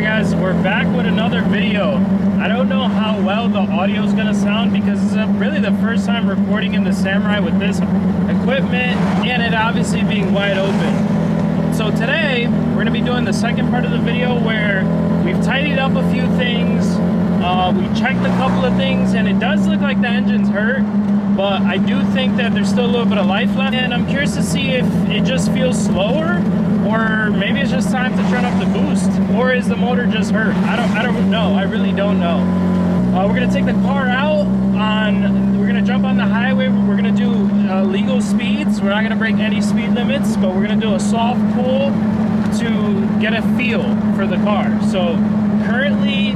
Alright guys, we're back with another video. I don't know how well the audio is going to sound because this is really the first time recording in the Samurai with this equipment and it obviously being wide open. So today, we're going to be doing the second part of the video where we've tidied up a few things, we checked a couple of things, and it does look like the engine's hurt, but I do think that there's still a little bit of life left, and I'm curious to see if it just feels slower, or maybe it's just time to turn up the boost, or is the motor just hurt? I don't know. I really don't know. We're gonna take the car out we're gonna jump on the highway. We're gonna do legal speeds. We're not gonna break any speed limits, but we're gonna do a soft pull to get a feel for the car. So currently,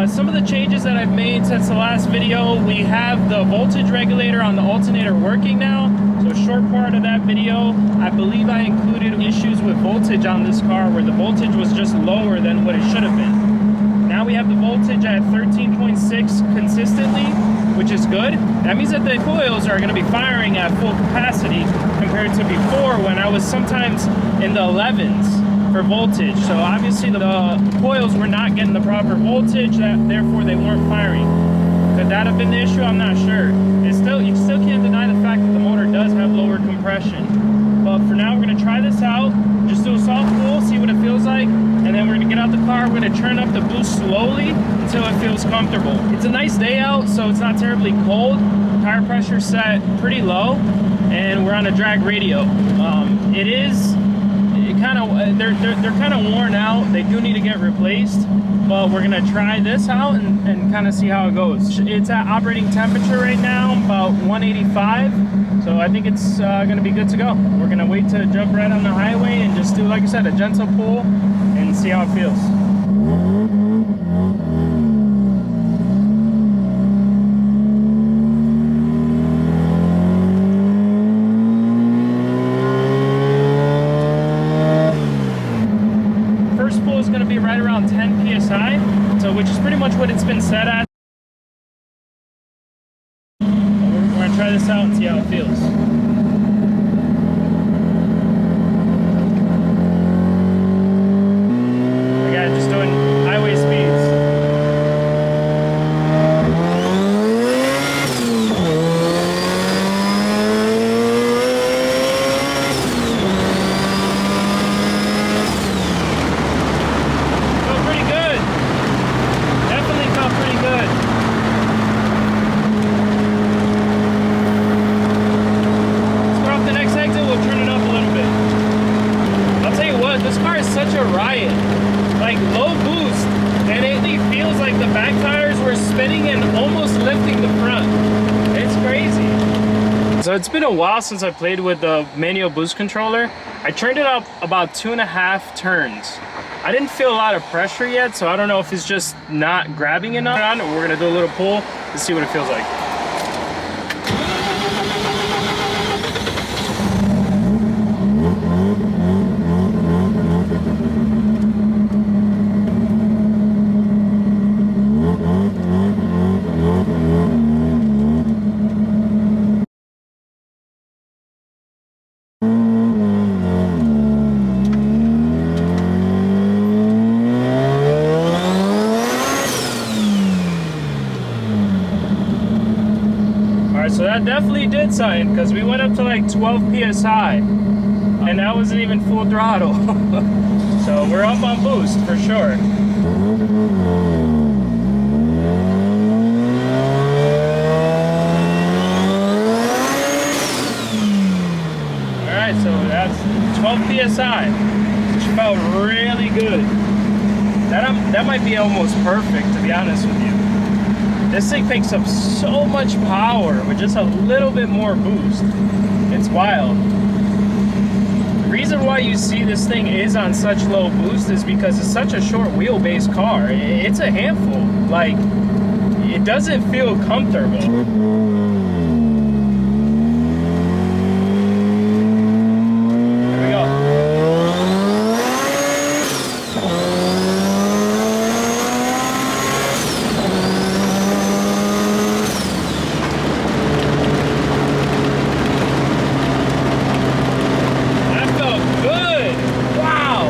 some of the changes that I've made since the last video, we have the voltage regulator on the alternator working now. So a short part of that video, I believe I included issues with voltage on this car where the voltage was just lower than what it should have been. Now we have the voltage at 13.6 consistently, which is good. That means that the coils are going to be firing at full capacity compared to before when I was sometimes in the 11s for voltage. So obviously the coils were not getting the proper voltage, therefore they weren't firing. Could that have been the issue? I'm not sure. You still can't deny the fact that the motor does have lower compression. But for now, we're going to try this out. Just do a soft pull, see what it feels like, and then we're going to get out the car. We're going to turn up the boost slowly until it feels comfortable. It's a nice day out, so it's not terribly cold. Tire pressure set pretty low, and we're on a drag radio. They're kind of worn out. They do need to get replaced, but we're gonna try this out and kind of see how it goes. It's at operating temperature right now, about 185, so I think it's gonna be good to go. We're gonna wait to jump right on the highway and just do, like I said, a gentle pull and see how it feels. Right around 10 psi, so which is pretty much what it's been set at. We're gonna try this out and see how it feels. Again, just doing highway speeds. Such a riot, like low boost, and it feels like the back tires were spinning and almost lifting the front. It's crazy. So it's been a while since I played with the manual boost controller. I turned it up about 2.5 turns. I didn't feel a lot of pressure yet, so I don't know if it's just not grabbing enough. We're gonna do a little pull to see what it feels like. So that definitely did something, because we went up to like 12 psi and that wasn't even full throttle. So we're up on boost for sure. Alright, so that's 12 psi, which felt really good. That might be almost perfect, to be honest with you. This thing picks up so much power with just a little bit more boost. It's wild. The reason why you see this thing is on such low boost is because it's such a short wheelbase car. It's a handful. Like, it doesn't feel comfortable. That felt good. Wow.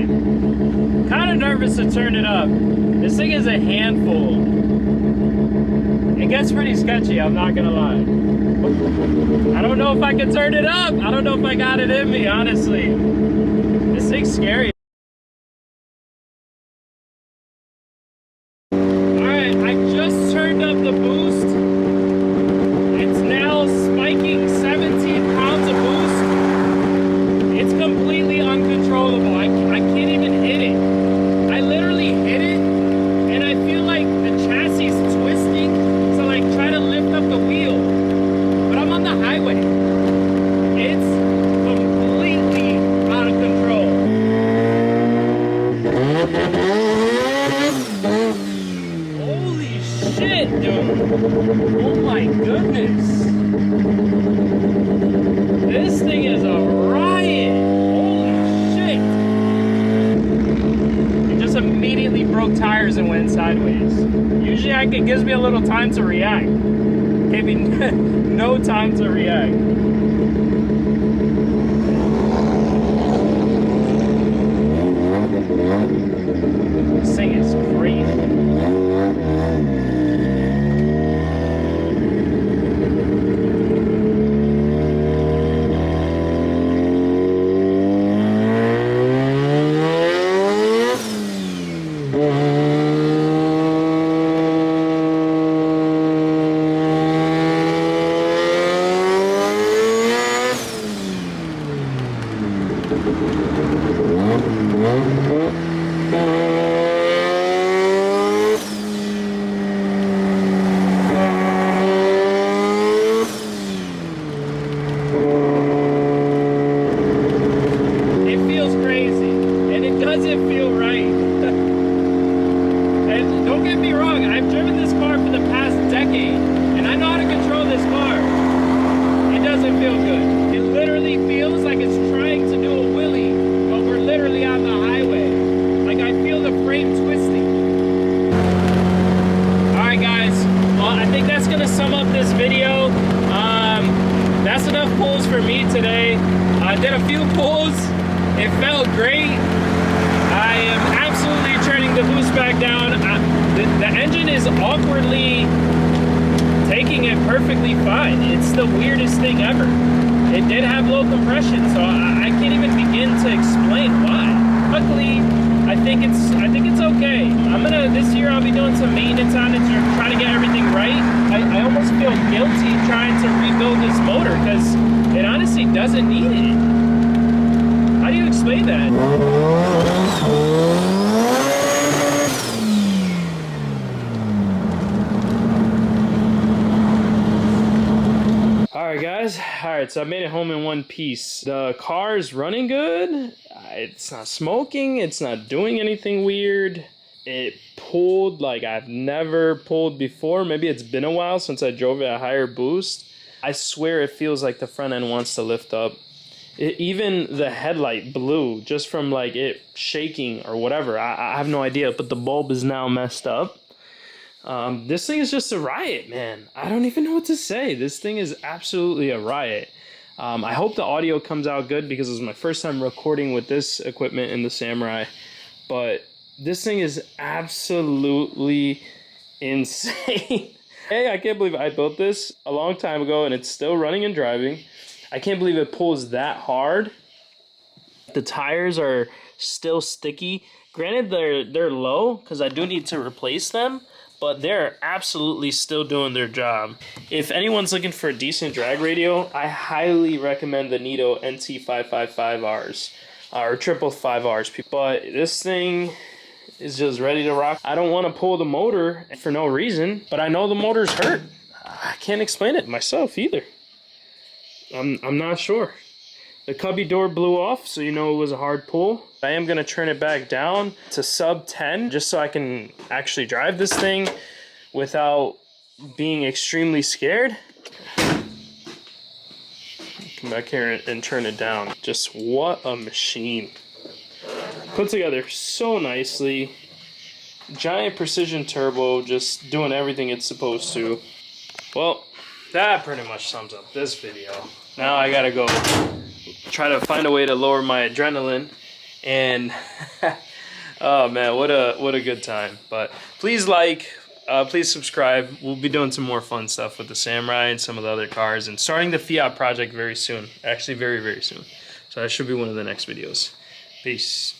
Kind of nervous to turn it up. This thing is a handful. It gets pretty sketchy, I'm not gonna lie. I don't know if I can turn it up. I don't know if I got it in me, honestly. This thing's scary. Alright, I just turned up the boost. It's now spiking 17 pounds of boost. It's completely uncontrollable. I can't even hit it. I literally hit it, and I feel like the chassis is twisting to like try to lift up the wheel. But I'm on the highway. It's completely out of control. Holy shit, dude. Oh my goodness. This thing is a riot. Holy shit. It just immediately broke tires and went sideways. Usually it gives me a little time to react. Gave me no time to react. This thing is great. That's enough pulls for me today. I did a few pulls. It felt great. I am absolutely turning the boost back down. The engine is awkwardly taking it perfectly fine. It's the weirdest thing ever. It did have low compression, so I can't even begin to explain why. Luckily, I think it's okay. This year I'll be doing some maintenance on it to try to get everything right. I almost feel guilty trying to rebuild this motor because it honestly doesn't need it. How do you explain that? Alright guys, alright, so I made it home in one piece. The car is running good. It's not smoking, it's not doing anything weird. It pulled like I've never pulled before. Maybe it's been a while since I drove it at a higher boost. I swear it feels like the front end wants to lift up. Even the headlight blew just from like it shaking or whatever. I have no idea, but the bulb is now messed up. This thing is just a riot, man. I don't even know what to say. This thing is absolutely a riot. I hope the audio comes out good because it was my first time recording with this equipment in the Samurai. But this thing is absolutely insane. Hey, I can't believe I built this a long time ago and it's still running and driving. I can't believe it pulls that hard. The tires are still sticky. Granted, they're low because I do need to replace them, but they're absolutely still doing their job. If anyone's looking for a decent drag radio, I highly recommend the Nito NT555Rs or 555Rs. But this thing is just ready to rock. I don't want to pull the motor for no reason, but I know the motor's hurt. I can't explain it myself either. I'm not sure. The cubby door blew off, so you know it was a hard pull. I am gonna turn it back down to sub 10, just so I can actually drive this thing without being extremely scared. Come back here and turn it down. Just what a machine. Put together so nicely. Giant precision turbo, just doing everything it's supposed to. Well, that pretty much sums up this video. Now I gotta go try to find a way to lower my adrenaline And oh man, what a good time. But please please subscribe. We'll be doing some more fun stuff with the Samurai and some of the other cars, and starting the Fiat project very soon. Actually, very, very soon. So that should be one of the next videos. Peace.